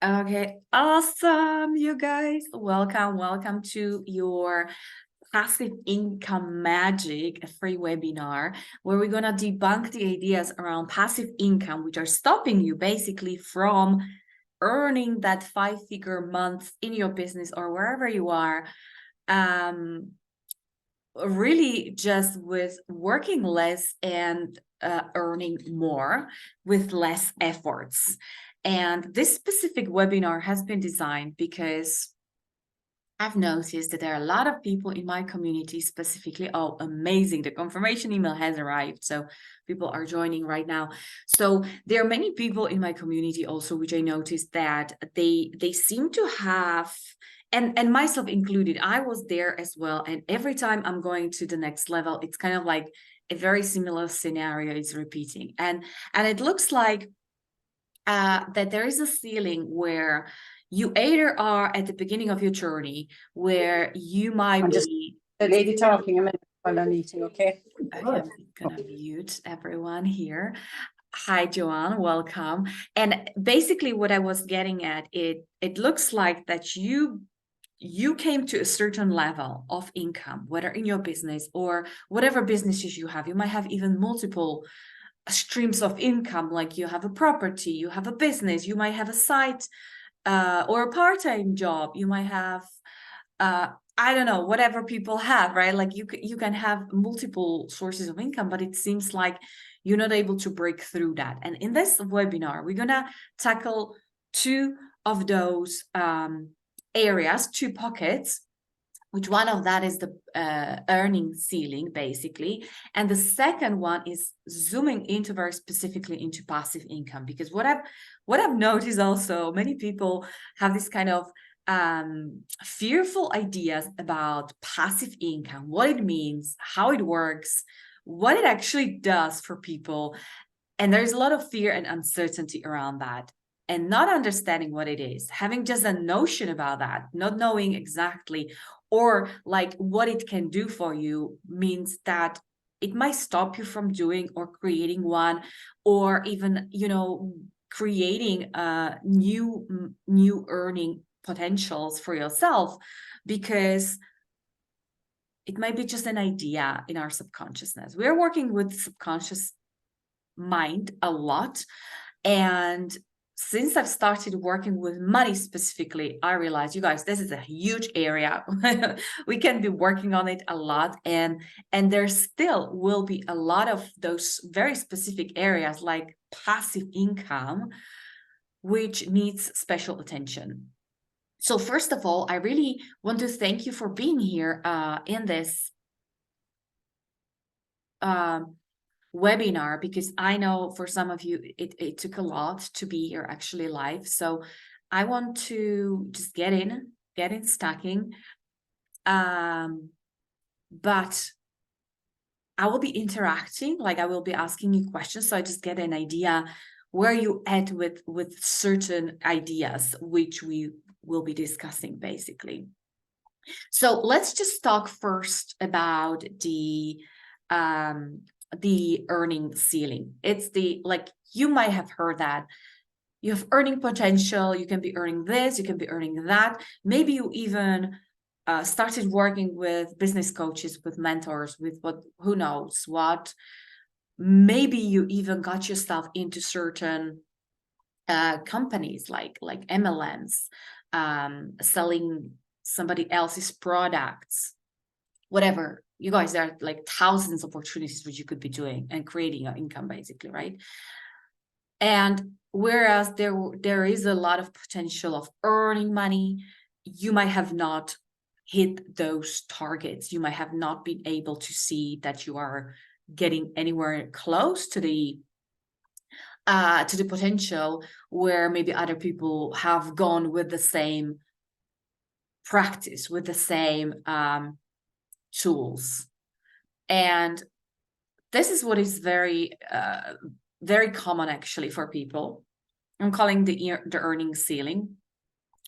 Okay, awesome, you guys. Welcome to your Passive Income Magic, a free webinar where we're going to debunk the ideas around passive income, which are stopping you basically from earning that 5-figure month in your business or wherever you are. Really just with working less and earning more with less efforts. And this specific webinar has been designed because I've noticed that there are a lot of people in my community specifically. Oh, amazing. The confirmation email has arrived. So people are joining right now. So there are many people in my community also, which I noticed that they seem to have, and myself included, I was there as well. And every time I'm going to the next level, it's kind of like a very similar scenario is repeating. And it looks like that there is a ceiling where you either are at the beginning of your journey where you might I'm just be the lady talking a minute while I'm eating, okay? okay, I'm gonna mute everyone here. Hi, Joanne, welcome. And basically what I was getting at, it looks like that you came to a certain level of income, whether in your business or whatever businesses you have. You might have even multiple streams of income, like you have a property, you have a business, you might have a site or a part-time job, you might have I don't know, whatever people have, right? Like you can have multiple sources of income, but it seems like you're not able to break through that. And in this webinar, we're gonna tackle two of those areas, two pockets, which one of that is the earning ceiling, basically. And the second one is zooming into very specifically into passive income, because what I've noticed also, many people have this kind of fearful ideas about passive income, what it means, how it works, what it actually does for people. And there's a lot of fear and uncertainty around that. And not understanding what it is, having just a notion about that, not knowing exactly or like what it can do for you, means that it might stop you from doing or creating one, or even, creating new earning potentials for yourself, because it might be just an idea in our subconsciousness. We're working with subconscious mind a lot. And since I've started working with money specifically, I realized, you guys, this is a huge area. We can be working on it a lot. And there still will be a lot of those very specific areas like passive income, which needs special attention. So first of all, I really want to thank you for being here in this webinar, because I know for some of you it took a lot to be here actually live. So I want to just get in stacking, but I will be interacting, like I will be asking you questions, so I just get an idea where you at with certain ideas which we will be discussing basically. So let's just talk first about the earning ceiling. It's like you might have heard that you have earning potential, you can be earning this, you can be earning that. Maybe you even started working with business coaches, with mentors, with who knows what. Maybe you even got yourself into certain companies like MLMs, selling somebody else's products, whatever. You guys, there are like thousands of opportunities which you could be doing and creating your income basically, right? And whereas there is a lot of potential of earning money, you might have not hit those targets. You might have not been able to see that you are getting anywhere close to the potential where maybe other people have gone with the same practice, with the same tools. And this is what is very common actually for people. I'm calling the earning ceiling,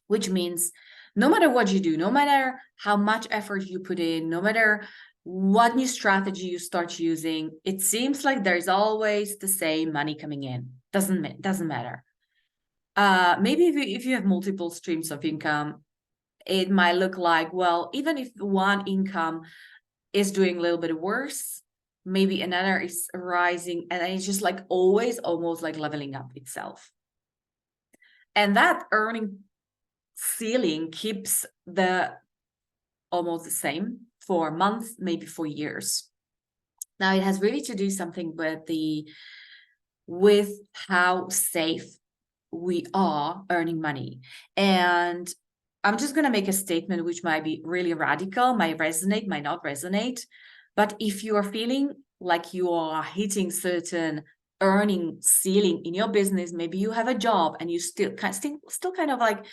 which means no matter what you do, no matter how much effort you put in, no matter what new strategy you start using, it seems like there's always the same money coming in. Doesn't matter. Maybe if you have multiple streams of income, it might look like, well, even if one income is doing a little bit worse, maybe another is rising, and it's just like always almost like leveling up itself. And that earning ceiling keeps the almost the same for months, maybe for years. Now it has really to do something with how safe we are earning money. And I'm just going to make a statement which might be really radical, might resonate, might not resonate. But if you are feeling like you are hitting certain earning ceiling in your business, maybe you have a job and you still kind of like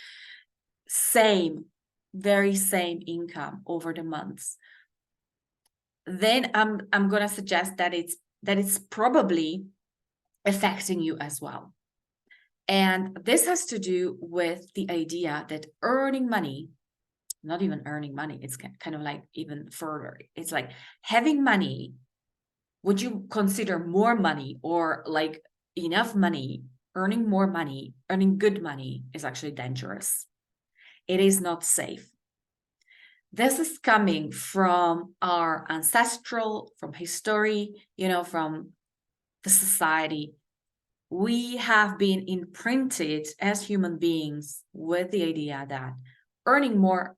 very same income over the months, then I'm going to suggest that it's probably affecting you as well. And this has to do with the idea that earning money, not even earning money, it's kind of like even further. It's like having money, would you consider more money or like enough money, earning more money, earning good money is actually dangerous. It is not safe. This is coming from our ancestral, from history, from the society. We have been imprinted as human beings with the idea that earning more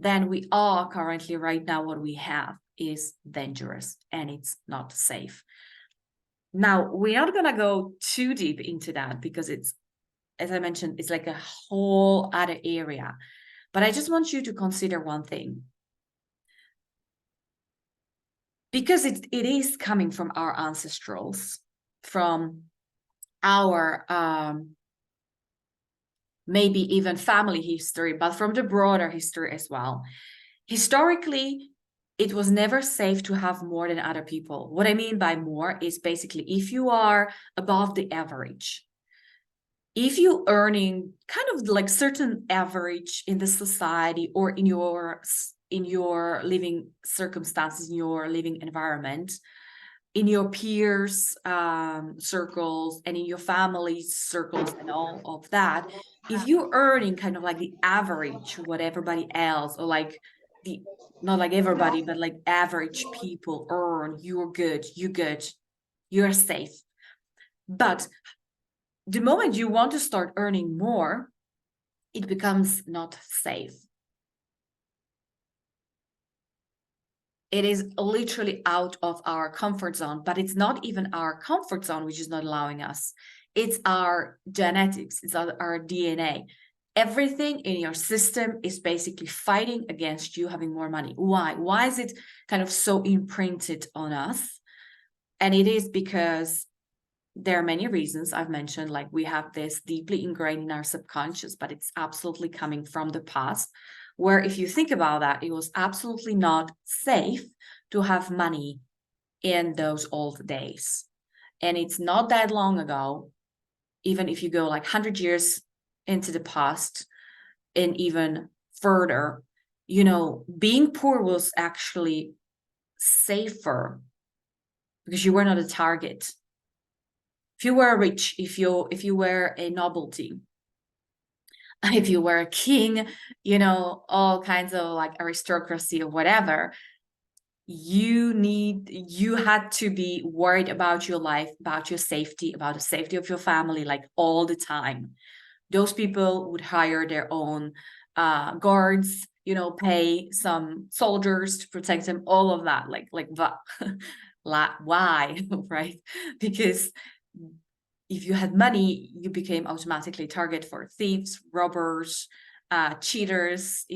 than we are currently right now, what we have, is dangerous and it's not safe. Now, we're not going to go too deep into that because it's, as I mentioned, it's like a whole other area. But I just want you to consider one thing. Because it is coming from our ancestrals, from our maybe even family history, but from the broader history as well. Historically, it was never safe to have more than other people. What I mean by more is basically if you are above the average, if you earning kind of like certain average in the society or in your living circumstances, in your living environment, in your peers circles and in your family circles and all of that, if you're earning kind of like the average what everybody else, or like the not like everybody but like average people earn, you're good, you're safe. But the moment you want to start earning more, it becomes not safe. It is literally out of our comfort zone, but it's not even our comfort zone which is not allowing us. It's our genetics, it's our DNA. Everything in your system is basically fighting against you having more money. Why? Why is it kind of so imprinted on us? And it is because there are many reasons I've mentioned, like we have this deeply ingrained in our subconscious, but it's absolutely coming from the past, where if you think about that, it was absolutely not safe to have money in those old days. And it's not that long ago, even if you go like 100 years into the past and even further, being poor was actually safer because you were not a target. If you were rich, if you were a novelty, if you were a king, all kinds of like aristocracy or whatever, you had to be worried about your life, about your safety, about the safety of your family, like all the time. Those people would hire their own guards, pay some soldiers to protect them, all of that, like why? Right? Because if you had money, you became automatically target for thieves, robbers, cheaters,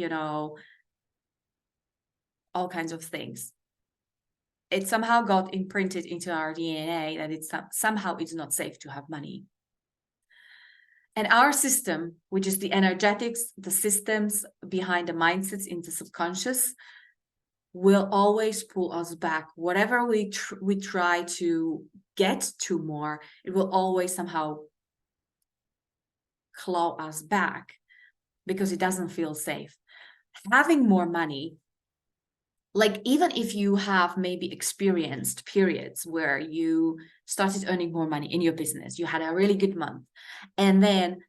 all kinds of things. It somehow got imprinted into our DNA that somehow it's not safe to have money. And our system, which is the energetics, the systems behind the mindsets in the subconscious, will always pull us back. Whatever we try to get to more, it will always somehow claw us back because it doesn't feel safe. Having more money like even if you have maybe experienced periods where you started earning more money in your business, you had a really good month, and then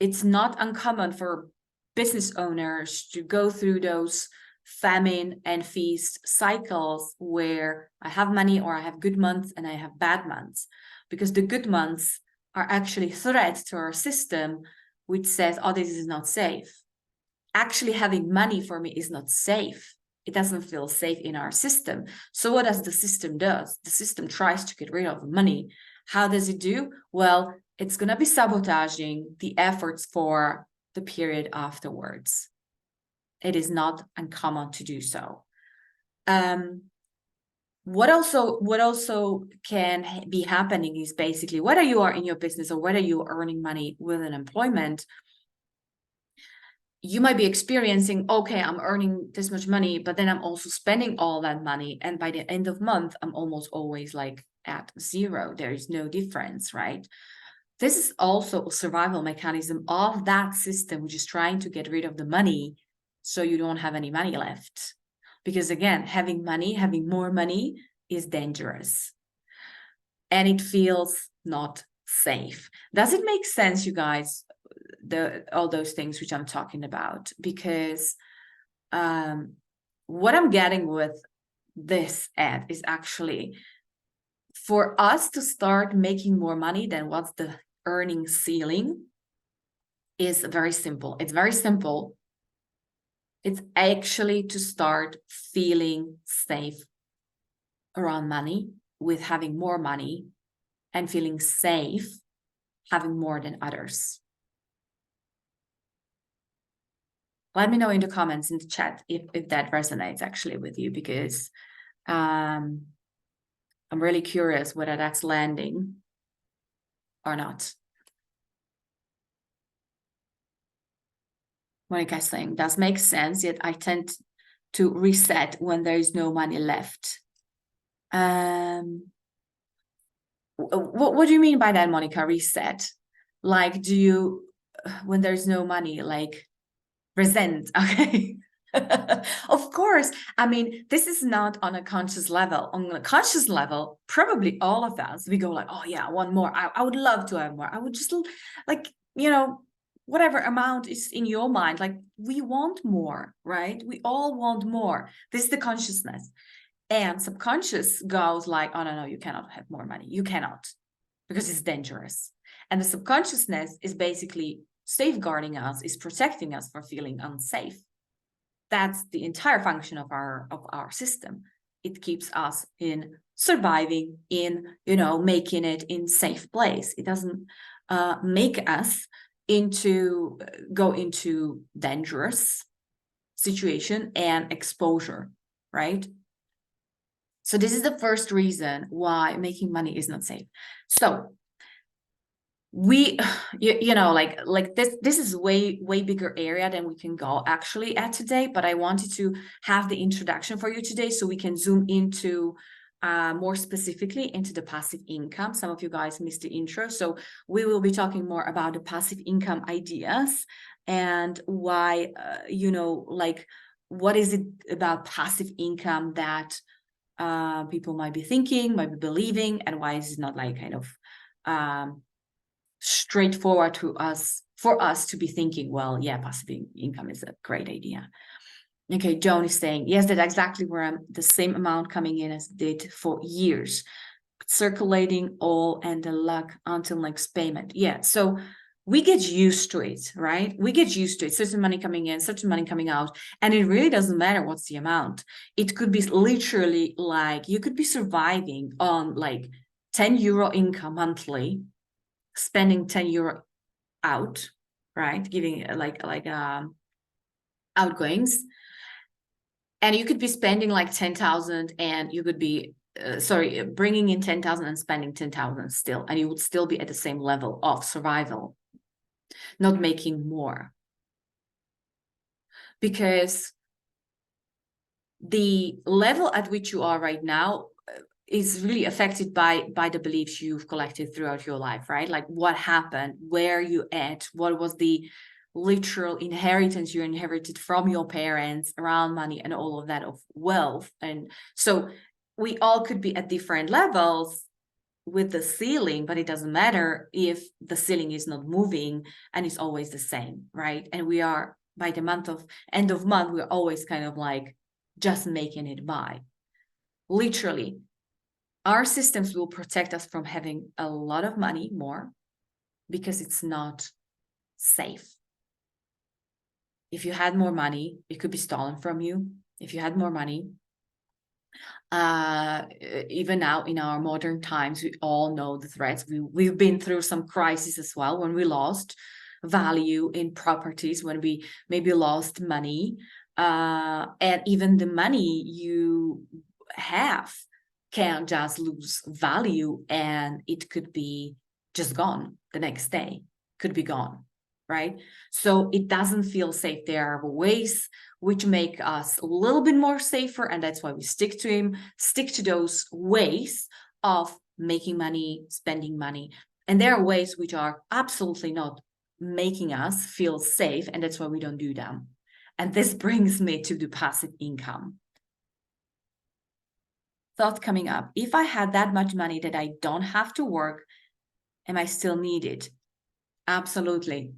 it's not uncommon for business owners to go through those famine and feast cycles where I have money or I have good months and I have bad months, because the good months are actually threats to our system, which says, oh, this is not safe. Actually having money for me is not safe. It doesn't feel safe in our system. So what does the system do? The system tries to get rid of money. How does it do? Well, it's going to be sabotaging the efforts for the period afterwards. It is not uncommon to do so. What also can be happening is basically whether you are in your business or whether you are earning money with an employment, you might be experiencing, okay, I'm earning this much money, but then I'm also spending all that money. And by the end of month, I'm almost always like at zero. There is no difference, right? This is also a survival mechanism of that system, which is trying to get rid of the money so you don't have any money left. Because again, having money, having more money is dangerous. And it feels not safe. Does it make sense, you guys? All those things which I'm talking about, because what I'm getting with this ad is actually for us to start making more money than what's the earning ceiling is very simple. It's very simple. It's actually to start feeling safe around money, with having more money and feeling safe having more than others. Let me know in the comments, in the chat, if that resonates actually with you, because I'm really curious whether that's landing or not. Monica is saying, does make sense, yet I tend to reset when there is no money left. What do you mean by that, Monica, reset? Like, do you, when there's no money, like resent? Okay. Of course. I mean, this is not on a conscious level. On a conscious level, probably all of us, we go like, oh yeah, I want more. I would love to have more. I would just like, you know, whatever amount is in your mind, like we want more, right? We all want more. This is the consciousness. And subconscious goes like, oh no, you cannot have more money. You cannot, because it's dangerous. And the subconsciousness is basically safeguarding us, is protecting us from feeling unsafe. That's the entire function of our system. It keeps us in surviving, in, you know, making it in safe place. It doesn't make us go into dangerous situation and exposure, right? So this is the first reason why making money is not safe. So we, you know, like this is way bigger area than we can go actually at today, but I wanted to have the introduction for you today so we can zoom into more specifically into the passive income. Some of you guys missed the intro, so we will be talking more about the passive income ideas and why, you know, like what is it about passive income that people might be thinking, might be believing, and why is it not like kind of straightforward for us to be thinking, well, yeah, passive income is a great idea. Okay, Joan is saying, yes, that's exactly where I'm the same amount coming in as did for years, circulating all and the luck until next payment. Yeah, so we get used to it, right? We get used to it. Certain money coming in, certain money coming out, and it really doesn't matter what's the amount. It could be literally like you could be surviving on like 10 euro income monthly, spending 10 euro out, right? Giving like outgoings. And you could be spending like 10,000 and you could be, bringing in 10,000 and spending 10,000 still, and you would still be at the same level of survival, not making more. Because the level at which you are right now is really affected by the beliefs you've collected throughout your life, right? Like what happened, where you at, what was the literal inheritance you inherited from your parents around money and all of that, of wealth. And so we all could be at different levels with the ceiling, but it doesn't matter if the ceiling is not moving and it's always the same, right? And we are, by the end of month, we're always kind of like just making it by. Literally, our systems will protect us from having a lot of money more because it's not safe. If you had more money, it could be stolen from you. If you had more money, even now in our modern times, we all know the threats. We've been through some crises as well, when we lost value in properties, when we maybe lost money, and even the money you have can just lose value, and it could be just gone the next day, could be gone, right? So it doesn't feel safe. There are ways which make us a little bit more safer, and that's why we stick to those ways of making money, spending money. And there are ways which are absolutely not making us feel safe, and that's why we don't do them. And this brings me to the passive income. Thought coming up: if I had that much money that I don't have to work, am I still needed? Absolutely.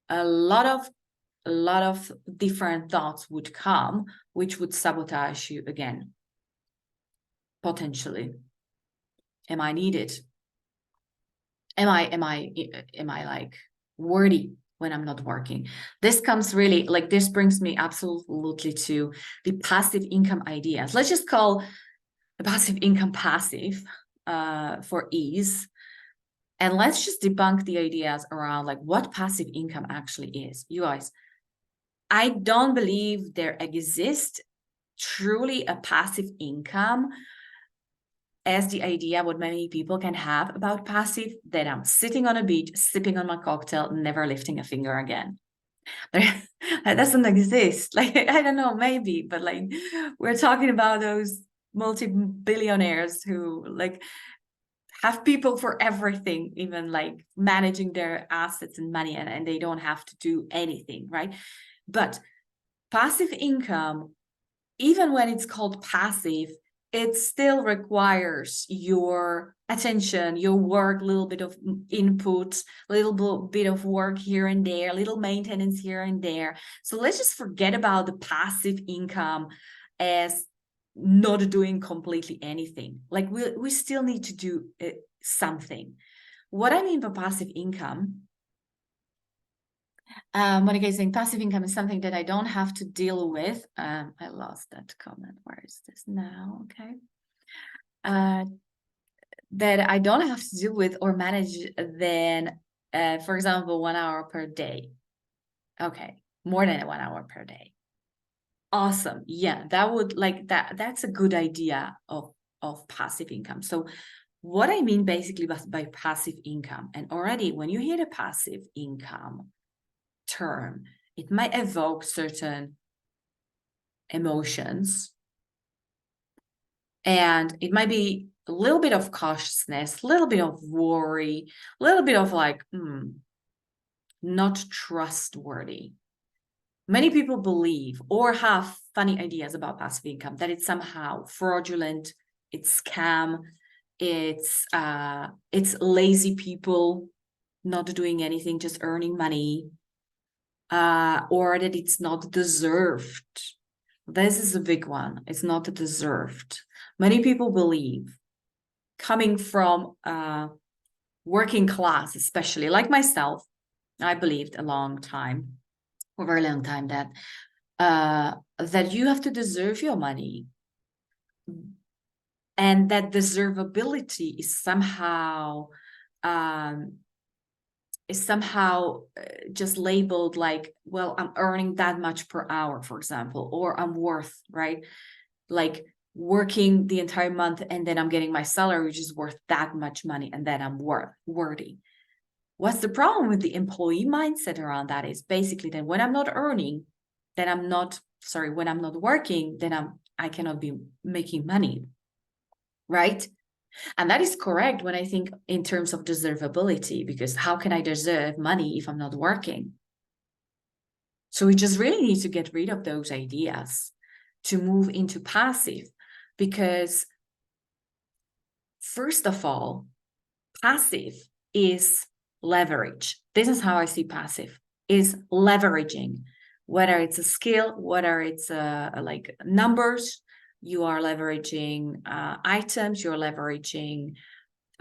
A lot of different thoughts would come, which would sabotage you again. Potentially. Am I needed? Am I like worthy when I'm not working? This comes really, like, this brings me absolutely to the passive income ideas. Let's just call the passive income passive for ease. And let's just debunk the ideas around like what passive income actually is. You guys, I don't believe there exists truly a passive income as the idea what many people can have about passive, that I'm sitting on a beach, sipping on my cocktail, never lifting a finger again. That doesn't exist. Like, I don't know, maybe, but like, we're talking about those multi-billionaires who like have people for everything, even like managing their assets and money, and they don't have to do anything, right? But passive income, even when it's called passive, it still requires your attention, your work, a little bit of input, a little bit of work here and there, little maintenance here and there. So let's just forget about the passive income as not doing completely anything. Like, we still need to do something. What I mean by passive income, Monica is saying passive income is something that I don't have to deal with. I lost that comment. Where is this now? Okay. That I don't have to deal with or manage then, for example, 1 hour per day. Okay. More than 1 hour per day. Awesome. Yeah, that would like that's a good idea of passive income. So what I mean basically by passive income, and already when you hear the passive income term, it might evoke certain emotions, and it might be a little bit of cautiousness, a little bit of worry, a little bit of like, not trustworthy. Many people believe or have funny ideas about passive income, that it's somehow fraudulent, it's scam, it's lazy people not doing anything, just earning money, or that it's not deserved. This is a big one. It's not deserved. Many people believe, coming from working class, especially like myself, I believed a very long time, that you have to deserve your money, and that deservability is somehow just labeled like, well, I'm earning that much per hour, for example, or I'm worth, right? Like working the entire month and then I'm getting my salary, which is worth that much money, and then I'm worthy. What's the problem with the employee mindset around that is basically that when I'm not earning, then when I'm not working, then I cannot be making money, right? And that is correct when I think in terms of deservability, because how can I deserve money if I'm not working? So we just really need to get rid of those ideas to move into passive, because first of all, passive is leverage. This is how I see passive, is leveraging, whether it's a skill, whether it's like numbers, you are leveraging items, you're leveraging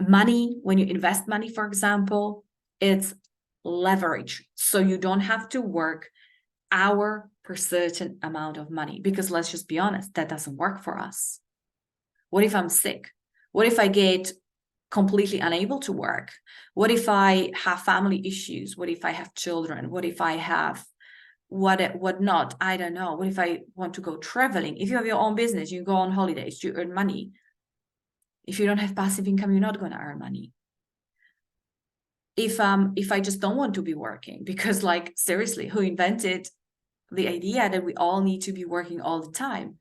money. When you invest money, for example, it's leverage. So you don't have to work hour per certain amount of money, because let's just be honest, that doesn't work for us. What if I'm sick? What if I get completely unable to work? What if I have family issues? What if I have children? What if I have what not? I don't know. What if I want to go traveling? If you have your own business, you go on holidays, you earn money. If you don't have passive income, you're not going to earn money. If I just don't want to be working, because like seriously, who invented the idea that we all need to be working all the time?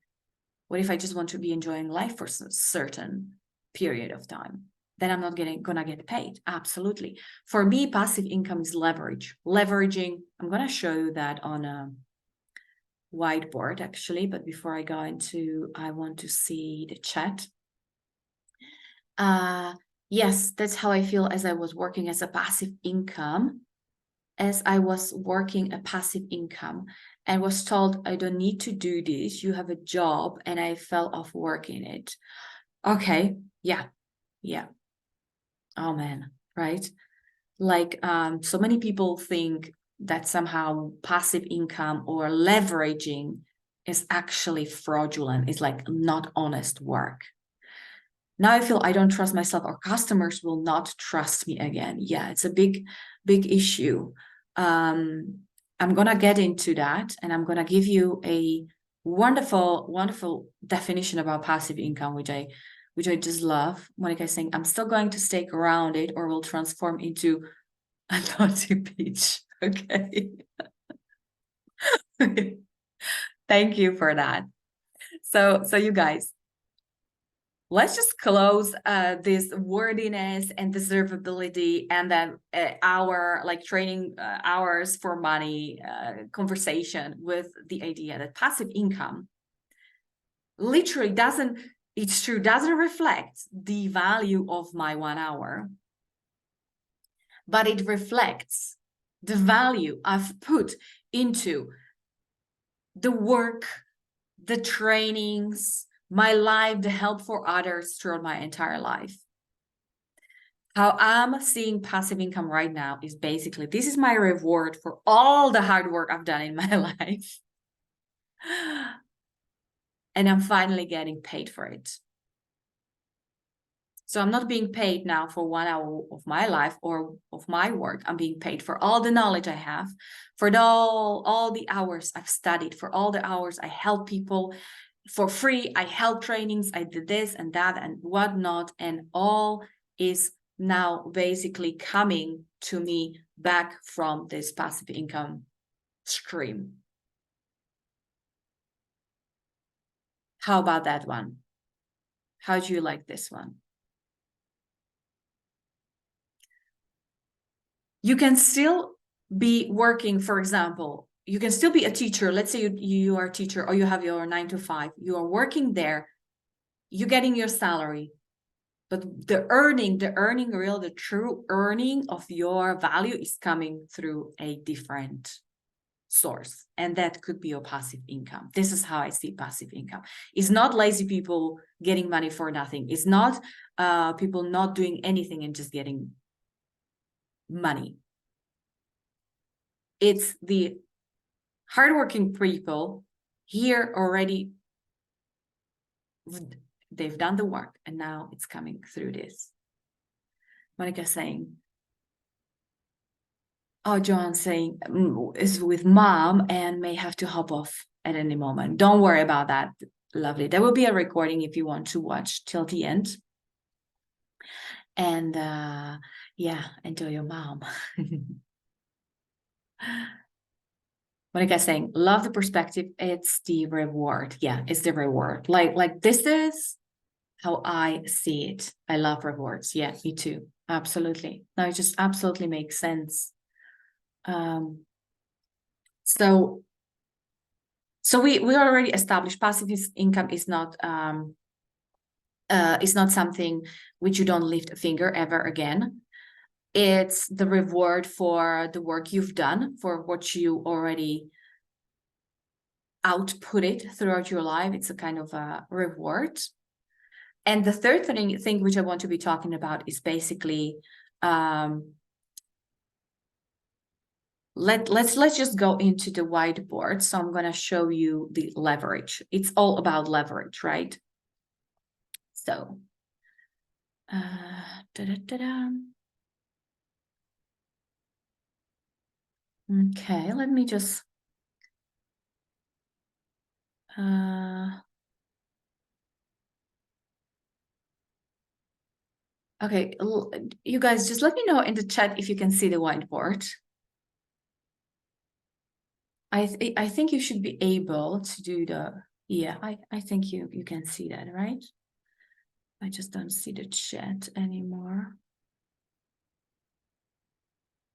What if I just want to be enjoying life for a certain period of time? Then I'm not gonna get paid. Absolutely. For me, passive income is leverage. Leveraging, I'm gonna show you that on a whiteboard actually, but before I go into, I want to see the chat. Yes, that's how I feel as I was working as a passive income. As I was working a passive income and was told, I don't need to do this, you have a job, and I fell off working it. Okay, yeah. Oh man, right? Like so many people think that somehow passive income or leveraging is actually fraudulent. It's like not honest work. Now I feel I don't trust myself, or customers will not trust me again. Yeah, it's a big issue. I'm gonna get into that, and I'm gonna give you a wonderful definition about passive income, which I just love. Monica is saying, I'm still going to stake around it, or will transform into a naughty beach. Okay. Thank you for that. So you guys, let's just close this wordiness and deservability, and then our like training hours for money conversation with the idea that passive income literally doesn't, it's true, doesn't reflect the value of my 1 hour, but it reflects the value I've put into the work, the trainings, my life, the help for others throughout my entire life. How I'm seeing passive income right now is basically, this is my reward for all the hard work I've done in my life. And I'm finally getting paid for it. So I'm not being paid now for 1 hour of my life or of my work. I'm being paid for all the knowledge I have, for all the hours I've studied, for all the hours I help people for free. I held trainings, I did this and that and whatnot, and all is now basically coming to me back from this passive income stream. How about that one? How do you like this one? You can still be working, for example, you can still be a teacher. Let's say you are a teacher, or you have your 9 to 5. You are working there, you're getting your salary, but the true earning of your value is coming through a different source. And that could be your passive income. This is how I see passive income. It's not lazy people getting money for nothing. It's not people not doing anything and just getting money. It's the hardworking people here already. They've done the work, and now it's coming through this. Monica saying, oh, Joanne saying is with mom and may have to hop off at any moment. Don't worry about that. Lovely. There will be a recording if you want to watch till the end. And yeah, enjoy your mom. Monica saying, love the perspective. It's the reward. Yeah, it's the reward. Like this is how I see it. I love rewards. Yeah, me too. Absolutely. No, it just absolutely makes sense. So we already established passive income is not something which you don't lift a finger ever again. It's the reward for the work you've done, for what you already outputted throughout your life. It's a kind of a reward. And the third thing which I want to be talking about is basically let's just go into the whiteboard. So I'm going to show you the leverage. It's all about leverage, right? So okay, let me just okay, you guys just let me know in the chat if you can see the whiteboard. I think you should be able to do the, yeah, I think you can see that, right? I just don't see the chat anymore.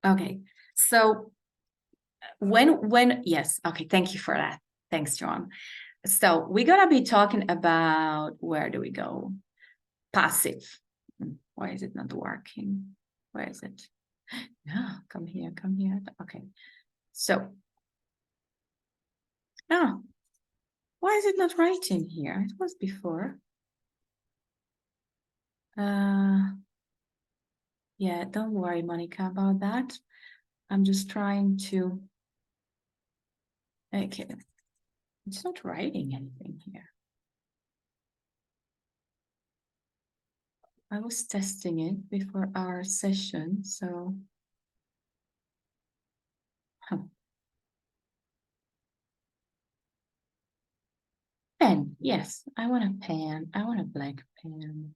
Okay, so yes, okay, thank you for that. Thanks, John. So we're gonna be talking about, where do we go? Passive. Why is it not working? Where is it? Yeah, come here, come here. Okay, so, oh, why is it not writing here? It was before. Yeah, don't worry, Monica, about that. I'm just trying to, okay, it's not writing anything here. I was testing it before our session, so. Pen, yes, I want a pen. I want a black pen.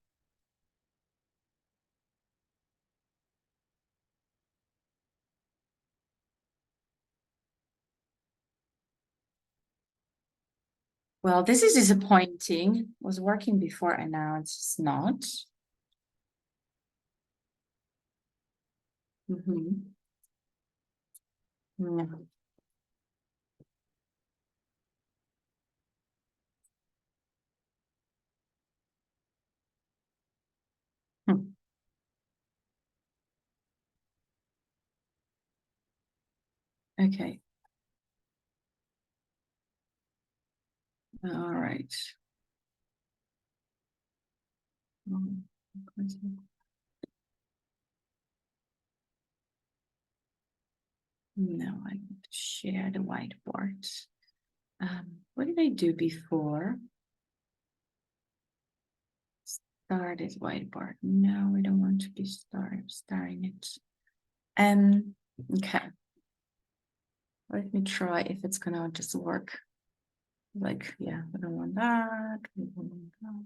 Well, this is disappointing. It was working before and now it's just not. No. Hmm. Okay. All right. No, I need to share the whiteboard. What did I do before? Start this whiteboard. No, we don't want to be starting it. Okay. Let me try if it's gonna just work. Like, yeah, we don't want that. We don't want that.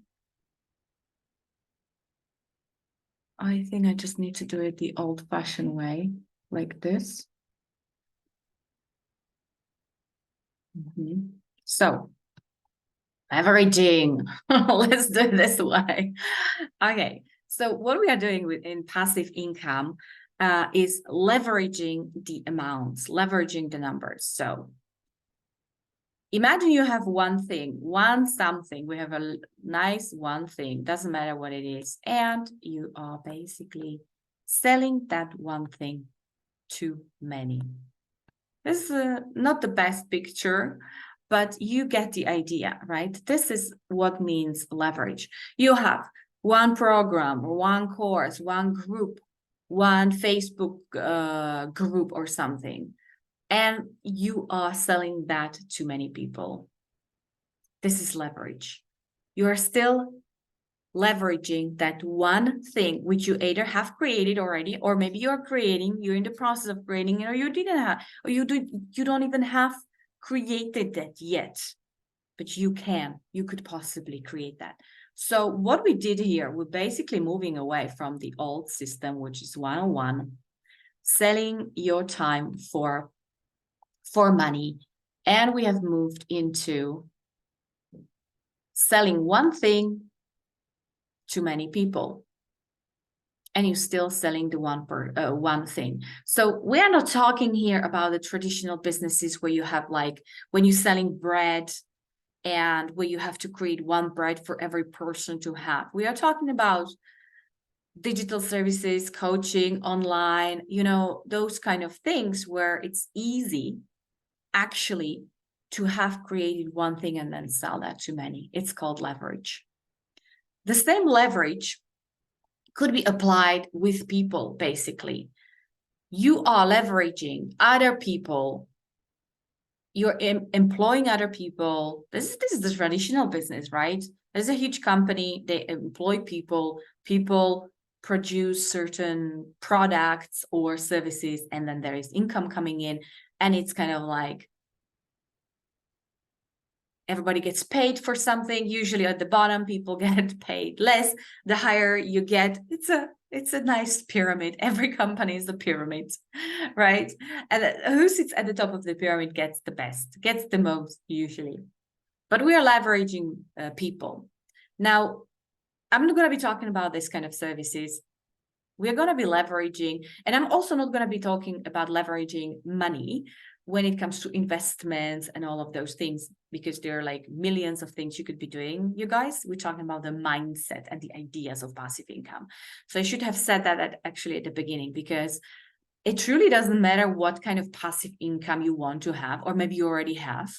I think I just need to do it the old-fashioned way, like this. So, leveraging. Let's do it this way. Okay, so what we are doing in passive income is leveraging the amounts, leveraging the numbers. So imagine you have one thing, one something. We have a nice one thing, doesn't matter what it is. And you are basically selling that one thing to many. This is not the best picture, but you get the idea, right? This is what means leverage. You have one program, one course, one group, one Facebook group or something, and you are selling that to many people. This is leverage. You are still leveraging that one thing which you either have created already, or maybe you're in the process of creating, or you didn't have, or you don't even have created that yet, but you could possibly create that. So what we did here, we're basically moving away from the old system, which is one-on-one, selling your time for money, and we have moved into selling one thing to many people. and you're still selling the one thing. So we are not talking here about the traditional businesses where you have like when you're selling bread and where you have to create one bread for every person to have. We are talking about digital services, coaching, online, those kind of things where it's easy actually to have created one thing and then sell that to many. It's called leverage. The same leverage could be applied with people, basically. You are leveraging other people. You're employing other people. This is the traditional business, right? There's a huge company. They employ people. People produce certain products or services, and then there is income coming in. And it's kind of like everybody gets paid for something. Usually at the bottom, people get paid less. The higher you get, it's a nice pyramid. Every company is a pyramid, right? And who sits at the top of the pyramid gets the best, gets the most usually. But we are leveraging people. Now, I'm not going to be talking about this kind of services. We're going to be leveraging, and I'm also not going to be talking about leveraging money when it comes to investments and all of those things, because there are like millions of things you could be doing, you guys. We're talking about the mindset and the ideas of passive income. So I should have said that actually at the beginning, because it truly doesn't matter what kind of passive income you want to have, or maybe you already have.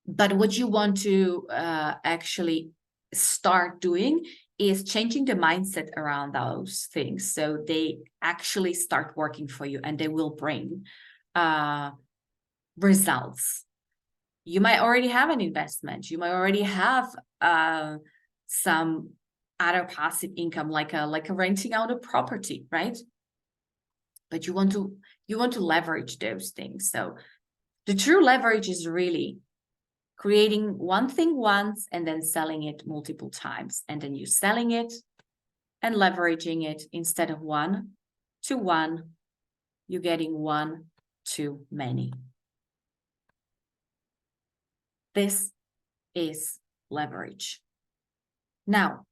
But what you want to actually start doing is changing the mindset around those things, so they actually start working for you and they will bring results. You might already have an investment. You might already have some other passive income, like a renting out a property, right? But you want to leverage those things. So the true leverage is really creating one thing once and then selling it multiple times, and then you selling it and leveraging it. Instead of 1-to-1, you're getting 1-to-many. This is leverage. Now,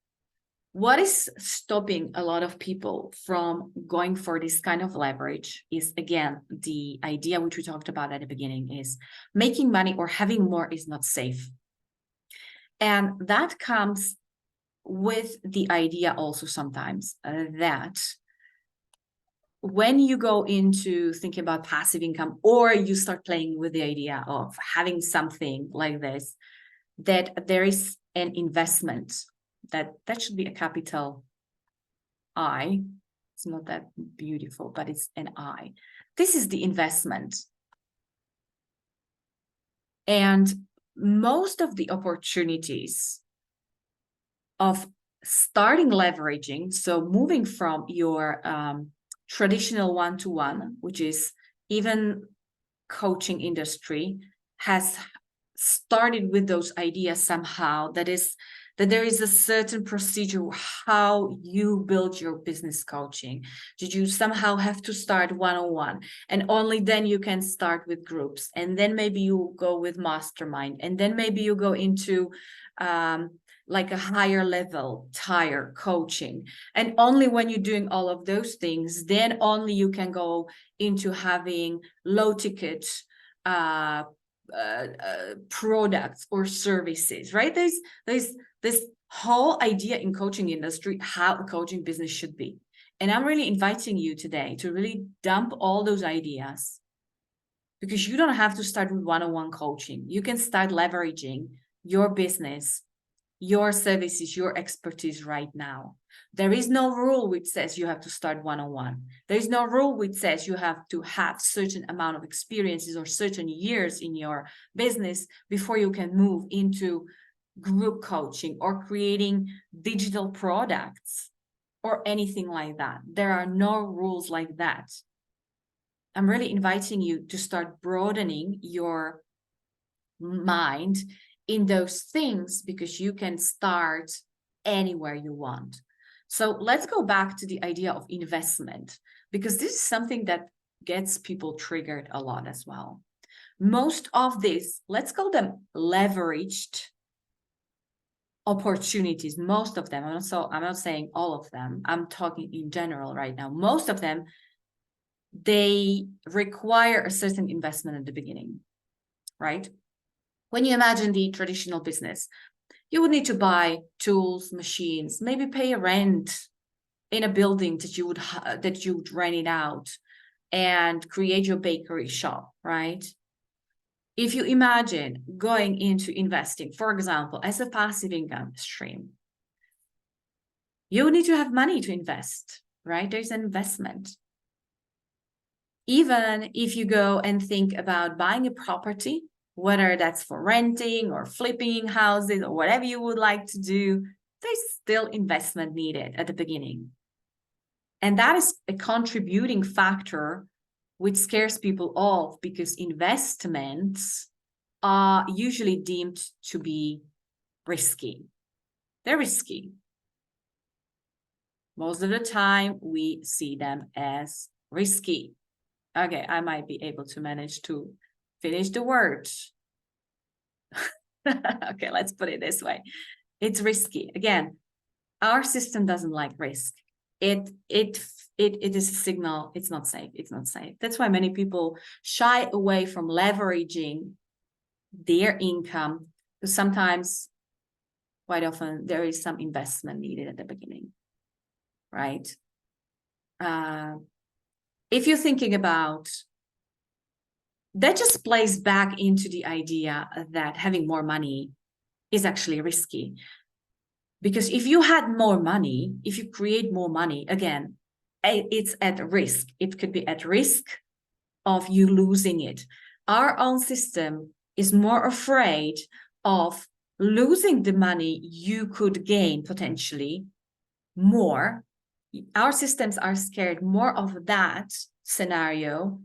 what is stopping a lot of people from going for this kind of leverage is, again, the idea which we talked about at the beginning, is making money or having more is not safe. And that comes with the idea also sometimes that when you go into thinking about passive income, or you start playing with the idea of having something like this, that there is an investment, that should be a capital I. It's not that beautiful, but it's an I. This is the investment. And most of the opportunities of starting leveraging, so moving from your traditional one-to-one, which is even coaching industry, has started with those ideas somehow, that there is a certain procedure how you build your business coaching. Did you somehow have to start one-on-one, and only then you can start with groups, and then maybe you go with mastermind, and then maybe you go into like a higher level tire coaching, and only when you're doing all of those things, then only you can go into having low ticket products or services, right? There's this whole idea in coaching industry how a coaching business should be. And I'm really inviting you today to really dump all those ideas, because you don't have to start with one-on-one coaching. You can start leveraging your business, your services, your expertise right now. There is no rule which says you have to start one-on-one. There is no rule which says you have to have certain amount of experiences or certain years in your business before you can move into group coaching or creating digital products or anything like that. There are no rules like that. I'm really inviting you to start broadening your mind in those things, because you can start anywhere you want. So let's go back to the idea of investment, because this is something that gets people triggered a lot as well. Most of this, let's call them leveraged opportunities, most of them, I'm not saying all of them, I'm talking in general right now, most of them, they require a certain investment at the beginning, right? When you imagine the traditional business, you would need to buy tools, machines, maybe pay a rent in a building that you would rent it out and create your bakery shop, right? If you imagine going into investing, for example, as a passive income stream, you need to have money to invest, right? There's an investment. Even if you go and think about buying a property, whether that's for renting or flipping houses or whatever you would like to do, there's still investment needed at the beginning. And that is a contributing factor which scares people off, because investments are usually deemed to be risky. They're risky. Most of the time, we see them as risky. Okay, I might be able to manage to finish the word. Okay, let's put it this way. It's risky. Again, our system doesn't like risk. It is a signal. It's not safe. It's not safe. That's why many people shy away from leveraging their income, because sometimes, quite often, there is some investment needed at the beginning, right? If you're thinking about that, just plays back into the idea that having more money is actually risky. Because if you had more money, if you create more money, again, it's at risk. It could be at risk of you losing it. Our own system is more afraid of losing the money you could gain potentially more. Our systems are scared more of that scenario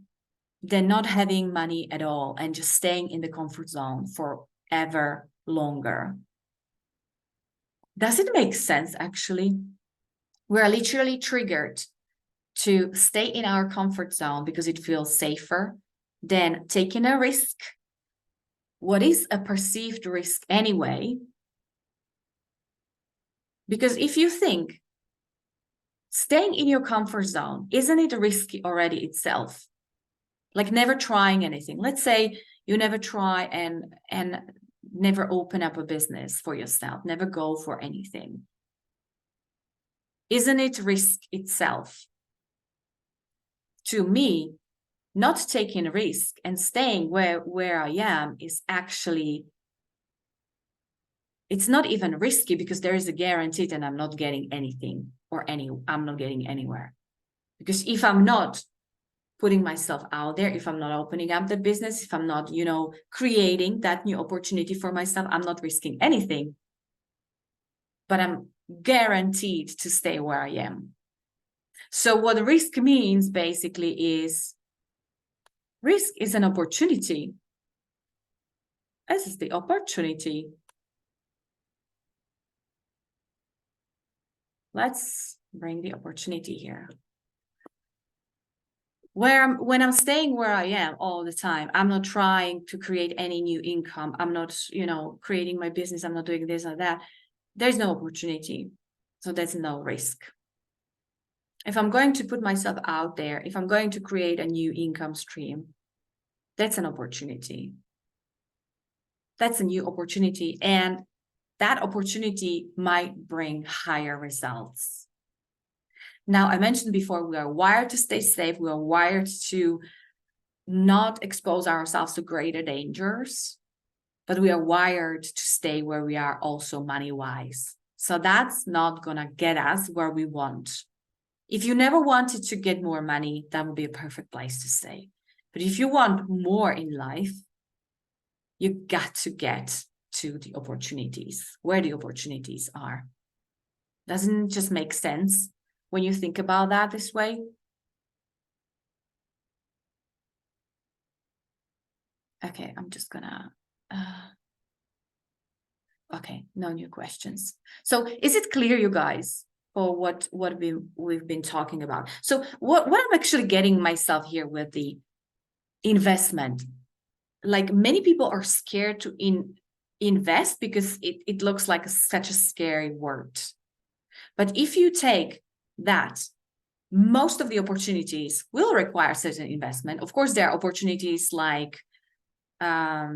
than not having money at all and just staying in the comfort zone forever longer. Does it make sense, actually? We're literally triggered to stay in our comfort zone because it feels safer than taking a risk. What is a perceived risk anyway? Because if you think staying in your comfort zone, isn't it risky already itself? Like never trying anything. Let's say you never try and never open up a business for yourself, never go for anything. Isn't it risk itself? To me, not taking a risk and staying where I am is actually, it's not even risky, because there is a guarantee that I'm not getting anything I'm not getting anywhere. Because if I'm not putting myself out there, if I'm not opening up the business, if I'm not, creating that new opportunity for myself, I'm not risking anything, but I'm guaranteed to stay where I am. So what risk means basically is, risk is an opportunity. This is the opportunity. Let's bring the opportunity here. When I'm staying where I am all the time, I'm not trying to create any new income. I'm not, creating my business. I'm not doing this or that. There's no opportunity. So there's no risk. If I'm going to put myself out there, if I'm going to create a new income stream, that's an opportunity. That's a new opportunity. And that opportunity might bring higher results. Now, I mentioned before, we are wired to stay safe. We are wired to not expose ourselves to greater dangers, but we are wired to stay where we are also money-wise. So that's not going to get us where we want. If you never wanted to get more money, that would be a perfect place to stay. But if you want more in life, you got to get to the opportunities, where the opportunities are. Doesn't it just make sense when you think about that this way? Okay, I'm just gonna, okay, no new questions. So is it clear, you guys, for what we've been talking about? So what I'm actually getting myself here with the investment, like many people are scared to invest because it looks like such a scary word. But if you take that, most of the opportunities will require certain investment. Of course, there are opportunities like, I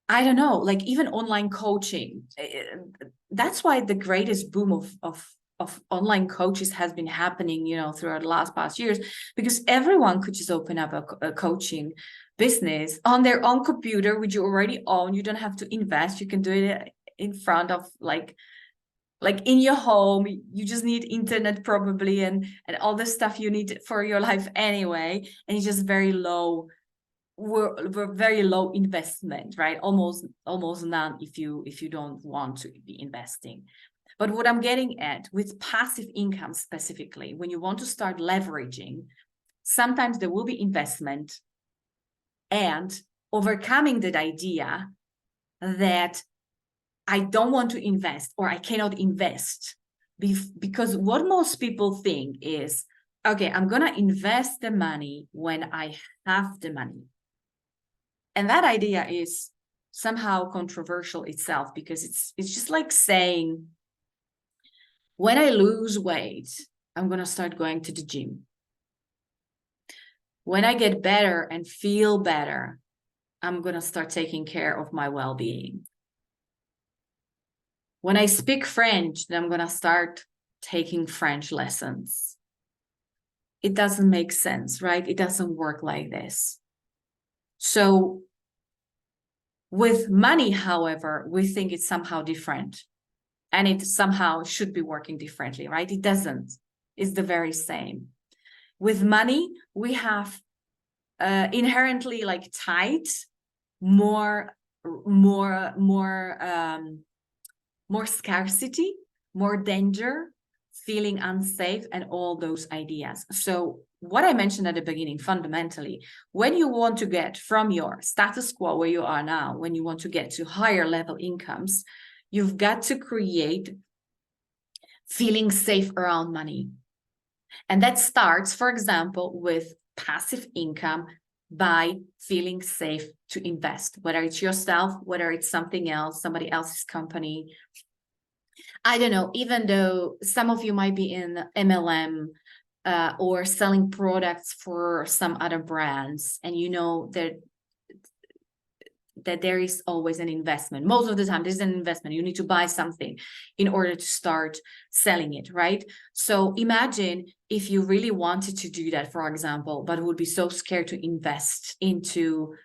don't know, like even online coaching. That's why the greatest boom of online coaches has been happening, throughout the last past years, because everyone could just open up a coaching business on their own computer, which you already own. You don't have to invest. You can do it in front of like in your home. You just need internet probably and all the stuff you need for your life anyway. And it's just very low. We're very low investment, right? Almost none if you don't want to be investing. But what I'm getting at with passive income specifically, when you want to start leveraging, sometimes there will be investment and overcoming that idea that I don't want to invest or I cannot invest. Because what most people think is, okay, I'm going to invest the money when I have the money. And that idea is somehow controversial itself, because it's just like saying, when I lose weight, I'm going to start going to the gym. When I get better and feel better, I'm going to start taking care of my well-being. When I speak French, then I'm going to start taking French lessons. It doesn't make sense, right? It doesn't work like this. So with money, however, we think it's somehow different. And it somehow should be working differently, right? It doesn't. It's the very same. With money, we have inherently like tight, more scarcity, more danger, feeling unsafe, and all those ideas. So what I mentioned at the beginning, fundamentally, when you want to get from your status quo where you are now, when you want to get to higher level incomes, you've got to create feeling safe around money. And that starts, for example, with passive income by feeling safe to invest, whether it's yourself, whether it's something else, somebody else's company. I don't know, even though some of you might be in MLM or selling products for some other brands, and you know that there is always an investment. Most of the time, there's an investment. You need to buy something in order to start selling it, right? So imagine if you really wanted to do that, for example, but would be so scared to invest into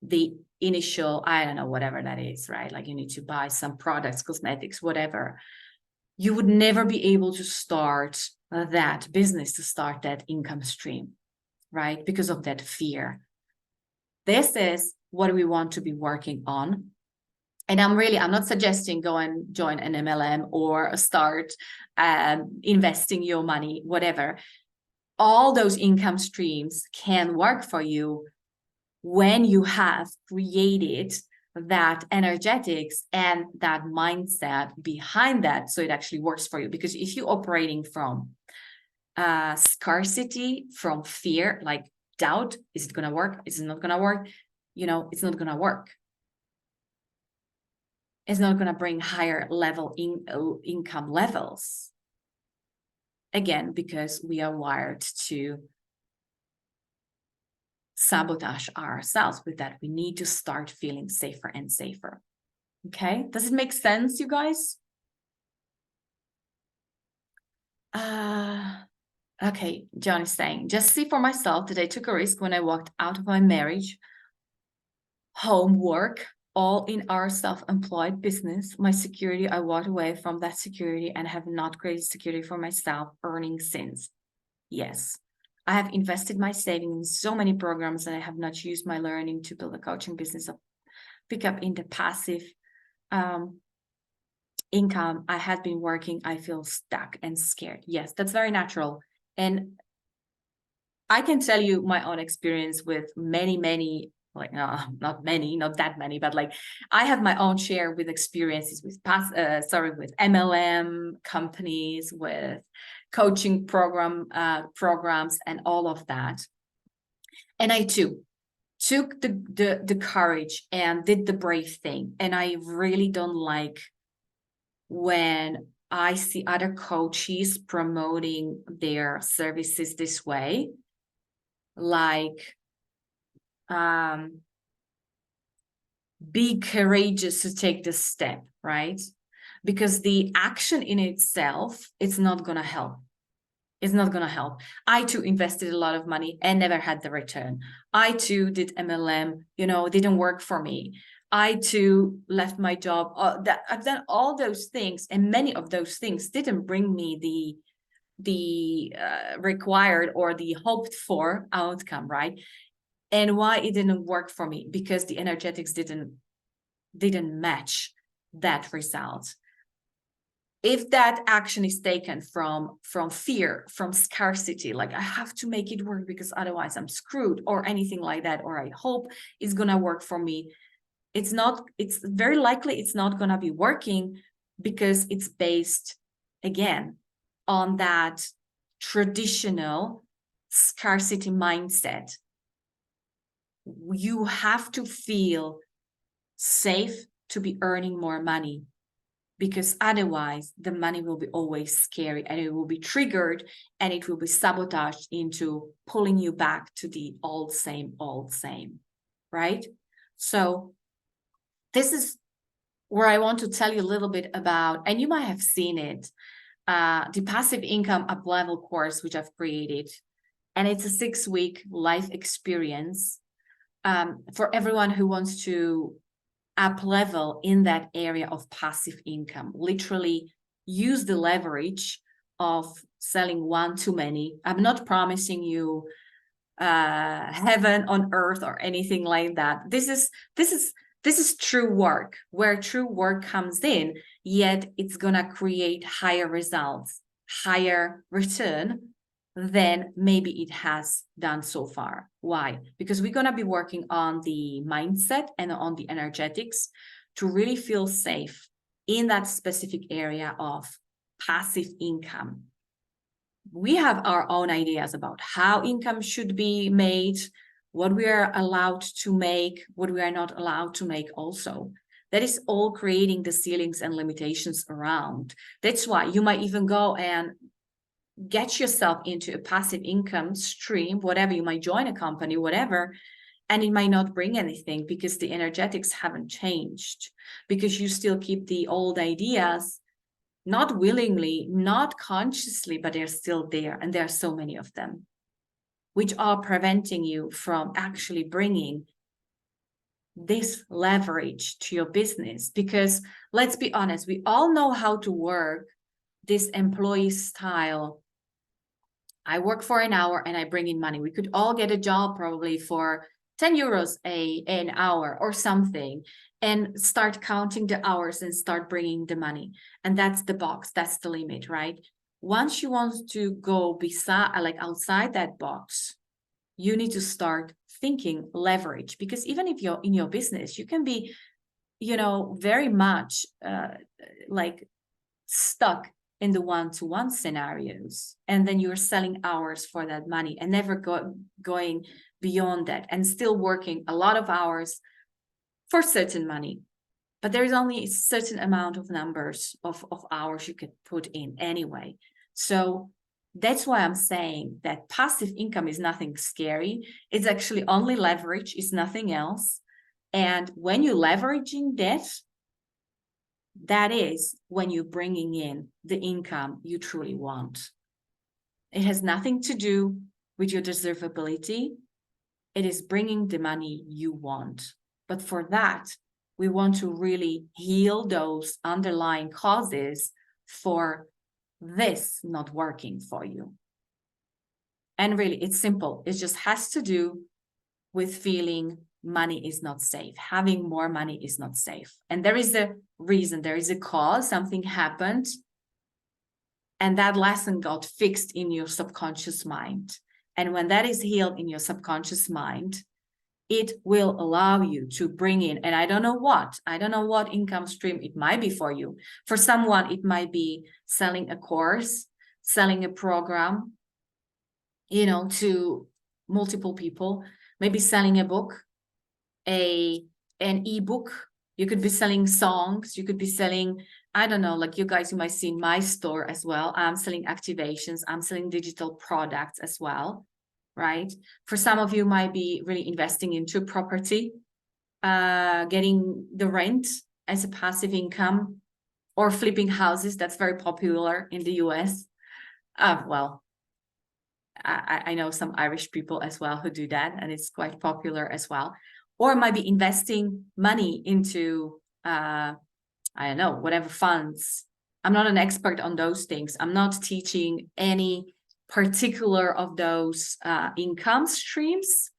the initial, I don't know, whatever that is, right? Like you need to buy some products, cosmetics, whatever. You would never be able to start that business, to start that income stream, right? Because of that fear. This is what we want to be working on. And I'm not suggesting go and join an MLM or start investing your money, whatever. All those income streams can work for you when you have created that energetics and that mindset behind that, so it actually works for you. Because if you're operating from scarcity, from fear, like doubt, is it going to work? Is it not going to work? It's not going to work. It's not going to bring higher level income levels. Again, because we are wired to sabotage ourselves with that. We need to start feeling safer and safer. Okay, does it make sense, you guys? Okay, John is saying, just see for myself that I took a risk when I walked out of my marriage, home, work, all in our self-employed business. My security, I walked away from that security and have not created security for myself earning since. Yes, I have invested my savings in so many programs and I have not used my learning to build a coaching business of pick up in the passive income. I had been working. I feel stuck and scared. Yes, that's very natural. And I can tell you my own experience with many, like not that many, but like I have my own share with experiences with with MLM companies, with coaching programs and all of that. And I too took the courage and did the brave thing. And I really don't like when I see other coaches promoting their services this way, like be courageous to take this step, right? Because the action in itself, it's not gonna help. It's not gonna help. I too invested a lot of money and never had the return. I too did MLM, it didn't work for me. I too left my job. I've done all those things, and many of those things didn't bring me the required or the hoped for outcome, right? And why it didn't work for me? Because the energetics didn't match that result. If that action is taken from fear, from scarcity, like I have to make it work because otherwise I'm screwed, or anything like that, or I hope it's gonna work for me, it's very likely it's not gonna be working, because it's based, again, on that traditional scarcity mindset. You have to feel safe to be earning more money, because otherwise the money will be always scary, and it will be triggered, and it will be sabotaged into pulling you back to the old same, right? So this is where I want to tell you a little bit about, and you might have seen it, the Passive Income Up Level course, which I've created. And it's a 6-week life experience for everyone who wants to up level in that area of passive income. Literally use the leverage of selling one to many. I'm not promising you heaven on earth or anything like that. This is true work, where true work comes in, yet it's gonna create higher results, higher return than maybe it has done so far. Why? Because we're gonna be working on the mindset and on the energetics to really feel safe in that specific area of passive income. We have our own ideas about how income should be made, what we are allowed to make, what we are not allowed to make also. That is all creating the ceilings and limitations around. That's why you might even go and get yourself into a passive income stream, whatever, you might join a company, whatever, and it might not bring anything because the energetics haven't changed, because you still keep the old ideas, not willingly, not consciously, but they're still there, and there are so many of them, which are preventing you from actually bringing this leverage to your business. Because let's be honest, we all know how to work this employee style. I work for an hour and I bring in money. We could all get a job probably for 10 euros an hour or something, and start counting the hours and start bringing the money. And that's the box, that's the limit, right? Once you want to go beside, like outside that box, you need to start thinking leverage, because even if you're in your business, you can be, very much like stuck in the one-to-one scenarios, and then you're selling hours for that money and never going beyond that, and still working a lot of hours for certain money, but there is only a certain amount of numbers of hours you can put in anyway. So that's why I'm saying that passive income is nothing scary. It's actually only leverage, it's nothing else. And when you're leveraging that is when you're bringing in the income you truly want. It has nothing to do with your deservability. It is bringing the money you want. But for that, we want to really heal those underlying causes for this not working for you. And really, it's simple. It just has to do with feeling money is not safe. Having more money is not safe. And there is a reason, there is a cause, something happened, and that lesson got fixed in your subconscious mind. And when that is healed in your subconscious mind, it will allow you to bring in, and I don't know what income stream it might be for you. For someone, it might be selling a course, selling a program, to multiple people, maybe selling a book, an ebook, you could be selling songs, you could be selling, I don't know, like you guys, you might see in my store as well. I'm selling activations, I'm selling digital products as well, right? For some of you might be really investing into property, getting the rent as a passive income, or flipping houses. That's very popular in the US. Well, I know some Irish people as well who do that, and it's quite popular as well. Or might be investing money into, I don't know, whatever funds. I'm not an expert on those things. I'm not teaching any particular of those income streams,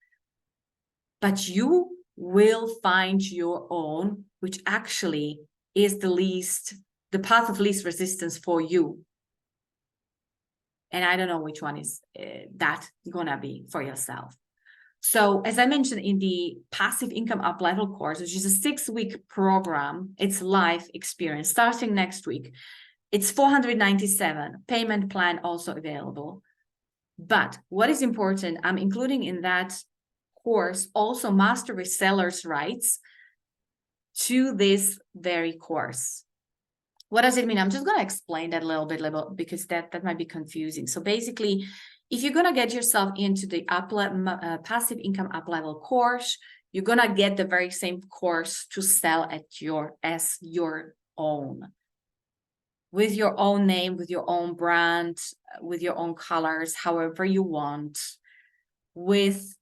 but you will find your own, which actually is the path of least resistance for you. And I don't know which one is that gonna be for yourself. So as I mentioned in the passive income up level course, which is a 6-week program, it's live experience starting next week. It's $497, payment plan also available. But what is important, I'm including in that course also master resellers' rights to this very course. What does it mean? I'm just going to explain that a little bit because that might be confusing. So basically, if you're going to get yourself into the passive income up level course, you're going to get the very same course to sell as your own, with your own name, with your own brand, with your own colors, however you want, with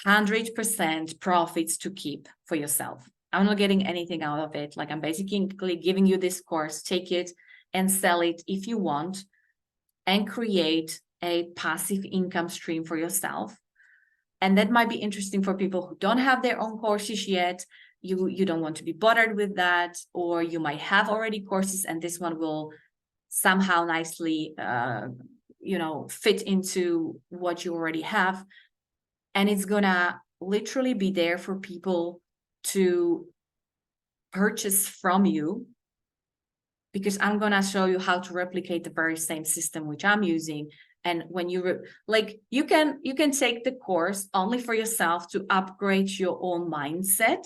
100% profits to keep for yourself. I'm not getting anything out of it. Like, I'm basically giving you this course, take it and sell it if you want, and create a passive income stream for yourself. And that might be interesting for people who don't have their own courses yet. You don't want to be bothered with that, or you might have already courses and this one will somehow nicely, fit into what you already have. And it's gonna literally be there for people to purchase from you, because I'm gonna show you how to replicate the very same system which I'm using. And when you you can take the course only for yourself to upgrade your own mindset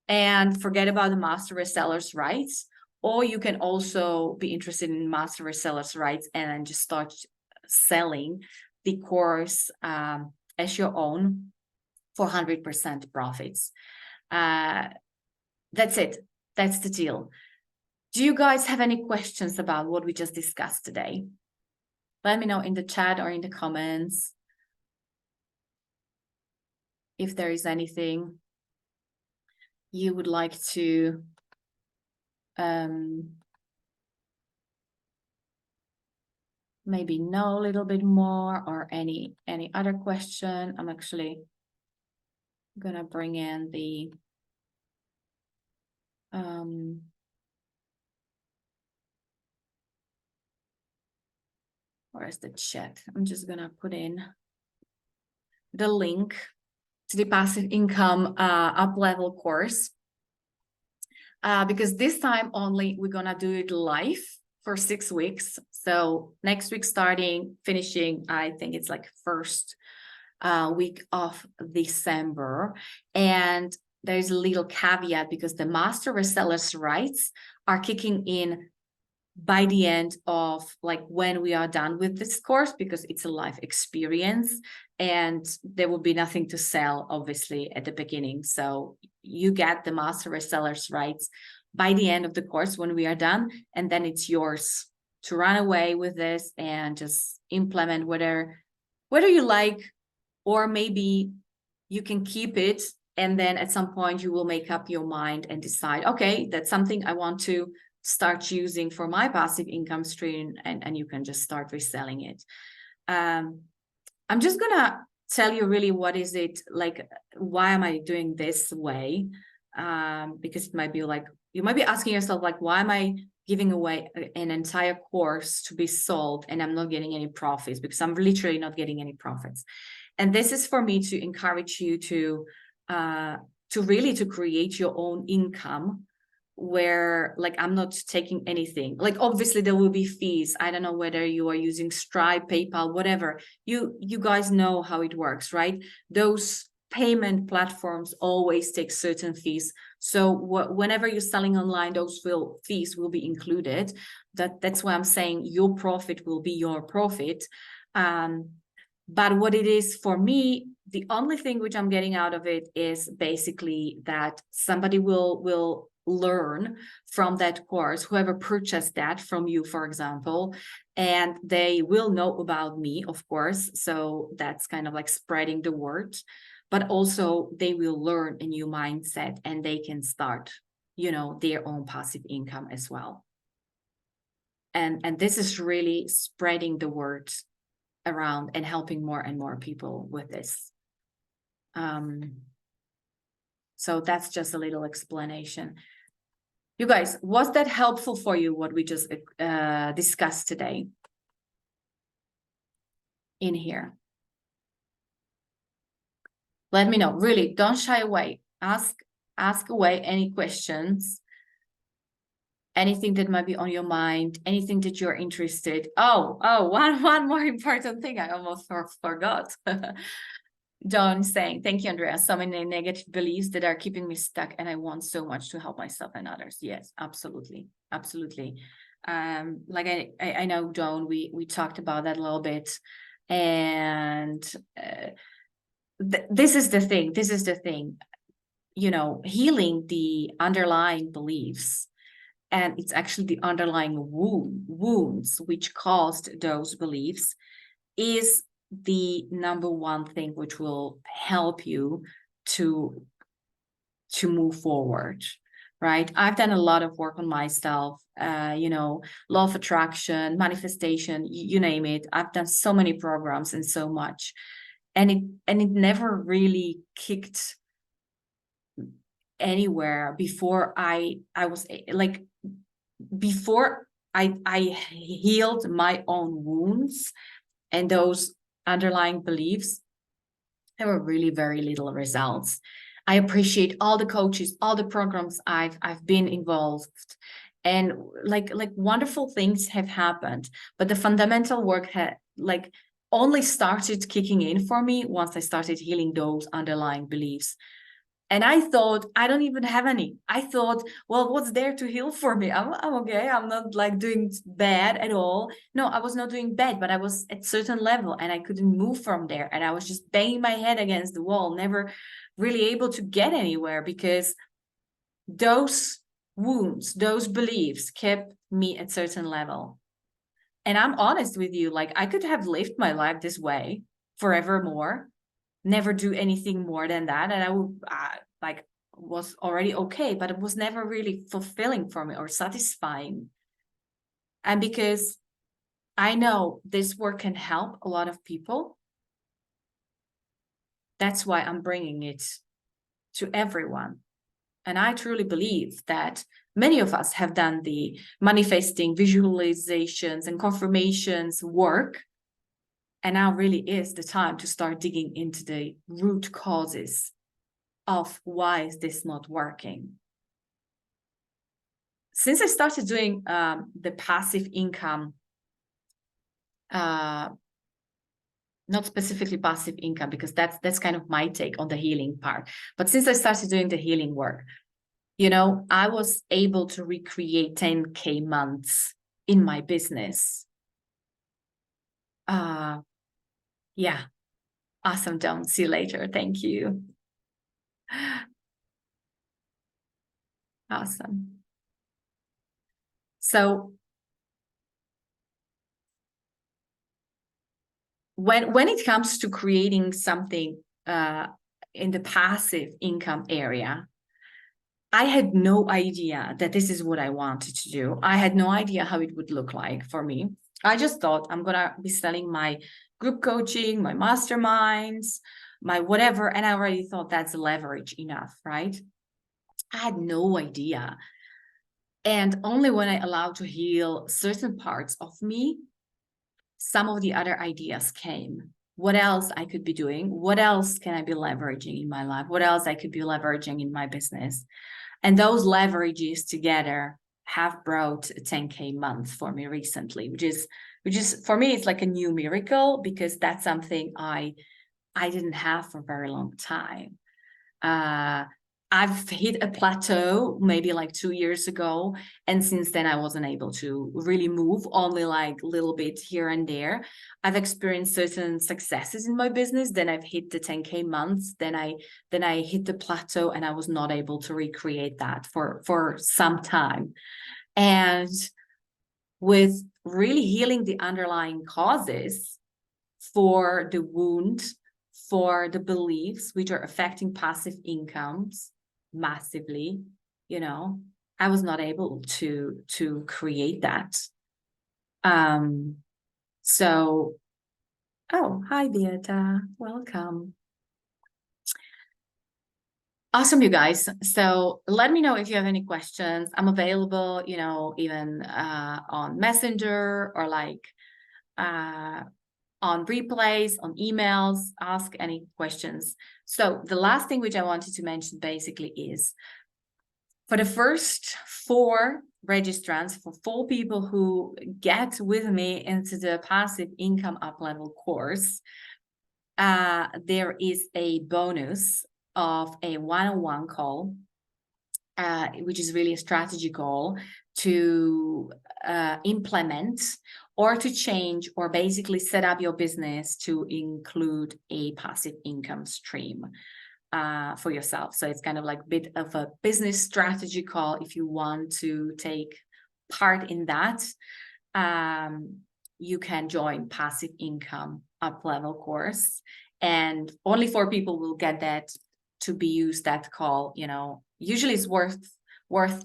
and forget about the master resellers' rights, or you can also be interested in master resellers' rights and then just start selling the course as your own for 100% profits. That's it. That's the deal. Do you guys have any questions about what we just discussed today? Let me know in the chat or in the comments if there is anything you would like to maybe know a little bit more, or any other question. I'm actually gonna bring in the where's the chat? I'm just gonna put in the link to the passive income up level course, because this time only we're gonna do it live for 6 weeks. So next week starting, finishing, I think it's like first week of December. And there's a little caveat, because the master resellers' rights are kicking in by the end of when we are done with this course, because it's a live experience and there will be nothing to sell obviously at the beginning. So you get the master resellers' rights by the end of the course when we are done, and then it's yours to run away with this and just implement whether you like, or maybe you can keep it and then at some point you will make up your mind and decide, okay, that's something I want to start using for my passive income stream, and you can just start reselling it. I'm just gonna tell you really what is it like, why am I doing this way? Because it might be you might be asking yourself, why am I giving away an entire course to be sold and I'm not getting any profits? Because I'm literally not getting any profits. And this is for me to encourage you to really to create your own income, where I'm not taking anything. Obviously there will be fees. I don't know whether you are using Stripe, PayPal, whatever. You guys know how it works, right? Those payment platforms always take certain fees. So whenever you're selling online, those fees will be included. That's why I'm saying your profit will be your profit. But what it is for me, the only thing which I'm getting out of it is basically that somebody will learn from that course, whoever purchased that from you, for example, and they will know about me, of course. So that's kind of like spreading the word, but also they will learn a new mindset and they can start, their own passive income as well. And this is really spreading the word around and helping more and more people with this. So that's just a little explanation. You guys, was that helpful for you, what we just discussed today in here? Let me know. Really, don't shy away. Ask away any questions, anything that might be on your mind, anything that you're interested. One more important thing I almost forgot. John saying, thank you, Andrea. So many negative beliefs that are keeping me stuck, and I want so much to help myself and others. Yes, absolutely. Absolutely. Like I know, John, we talked about that a little bit. And this is the thing, healing the underlying beliefs. And it's actually the underlying wounds which caused those beliefs is the number one thing which will help you to move forward, right? I've done a lot of work on myself, law of attraction, manifestation, you name it. I've done so many programs and so much, and it never really kicked anywhere before I was like, before I healed my own wounds and those underlying beliefs, there were really very little results. I appreciate all the coaches, all the programs I've been involved, and like wonderful things have happened. But the fundamental work had only started kicking in for me once I started healing those underlying beliefs. And I thought, I don't even have any. I thought, well, what's there to heal for me? I'm okay. I'm not like doing bad at all. No, I was not doing bad, but I was at certain level and I couldn't move from there. And I was just banging my head against the wall, never really able to get anywhere because those wounds, those beliefs kept me at certain level. And I'm honest with you, like I could have lived my life this way forevermore, never do anything more than that, and I would was already okay, but it was never really fulfilling for me or satisfying. And because I know this work can help a lot of people, that's why I'm bringing it to everyone. And I truly believe that many of us have done the manifesting, visualizations, and confirmations work. And now really is the time to start digging into the root causes of why is this not working. Since I started doing the passive income, not specifically passive income, because that's kind of my take on the healing part. But since I started doing the healing work, I was able to recreate 10K months in my business. Yeah. Awesome, John. See you later. Thank you. Awesome. So when it comes to creating something in the passive income area, I had no idea that this is what I wanted to do. I had no idea how it would look like for me. I just thought I'm going to be selling my group coaching, my masterminds, my whatever. And I already thought that's leverage enough, right? I had no idea. And only when I allowed to heal certain parts of me, some of the other ideas came. What else I could be doing? What else can I be leveraging in my life? What else I could be leveraging in my business? And those leverages together have brought a 10K month for me recently, which is for me, it's like a new miracle, because that's something I I didn't have for a very long time. I've hit a plateau maybe like 2 years ago, and since then I wasn't able to really move, only like a little bit here and there. I've experienced certain successes in my business, then I've hit the 10K months, then I hit the plateau, and I was not able to recreate that for some time. And with really healing the underlying causes for the wound, for the beliefs which are affecting passive incomes massively, I was not able to create that. So, oh, hi Beata, welcome. Awesome, you guys. So let me know if you have any questions. I'm available, even on Messenger or like on replays, on emails, ask any questions. So the last thing which I wanted to mention basically is for the first 4 registrants, for 4 people who get with me into the passive income up level course, there is a bonus of a one-on-one call, which is really a strategy call to implement or to change or basically set up your business to include a passive income stream for yourself. So it's kind of like a bit of a business strategy call. If you want to take part in that, you can join passive income up level course, and only 4 people will get that to be used that call. Usually it's worth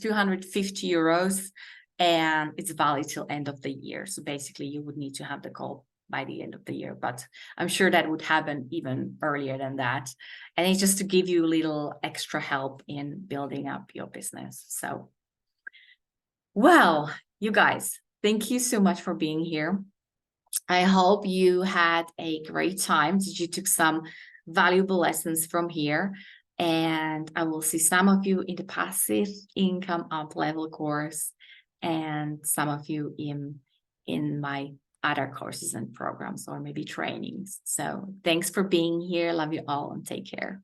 250 euros, and it's valid till end of the year. So basically you would need to have the call by the end of the year, but I'm sure that would happen even earlier than that. And it's just to give you a little extra help in building up your business. So, well, you guys, thank you so much for being here. I hope you had a great time, that you took some valuable lessons from here. And I will see some of you in the passive income up level course, and some of you in my other courses and programs, or maybe trainings. So thanks for being here. Love you all, and take care.